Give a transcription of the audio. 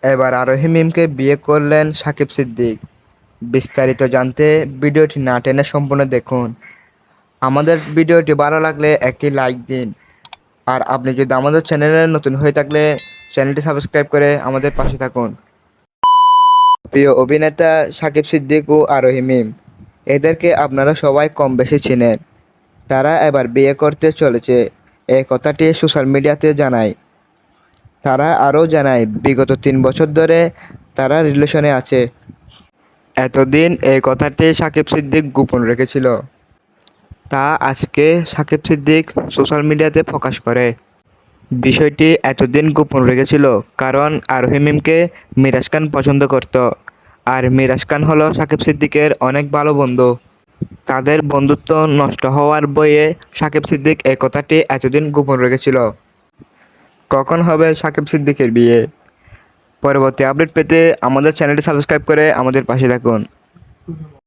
এবার আরোহী মিমকে বিয়ে করলেন সাকিব সিদ্দিক। বিস্তারিত জানতে ভিডিওটি না টেনে সম্পূর্ণ দেখুন। আমাদের ভিডিওটি ভালো লাগলে একটি লাইক দিন। আর আপনি যদি আমাদের চ্যানেলে নতুন হয়ে থাকলে চ্যানেলটি সাবস্ক্রাইব করে আমাদের পাশে থাকুন। প্রিয় অভিনেতা সাকিব সিদ্দিক ও আরোহী মিম, এদেরকে আপনারা সবাই কম বেশি চিনেন। তারা এবার বিয়ে করতে চলেছে, এই কথাটি সোশ্যাল মিডিয়াতে জানায়। তারা আরও জানায় বিগত 3 বছর ধরে তারা রিলেশনে আছে। এতদিন এই কথাটি সাকিব সিদ্দিক গোপন রেখেছিল, তা আজকে সাকিব সিদ্দিক সোশ্যাল মিডিয়াতে প্রকাশ করে। বিষয়টি এতদিন গোপন রেখেছিল কারণ আরোহী মিমকে মিরাজ খান পছন্দ করত। আর মিরাজ খান হলো সাকিব সিদ্দিকের অনেক ভালো বন্ধু। তাদের বন্ধুত্ব নষ্ট হওয়ার ভয়ে সাকিব সিদ্দিক এই কথাটি এতদিন গোপন রেখেছিল। কখন হবে সাকিব সিদ্দিকের বিয়ে? পরবর্তী আপডেট পেতে আমাদের চ্যানেলটি সাবস্ক্রাইব করে আমাদের পাশে থাকুন।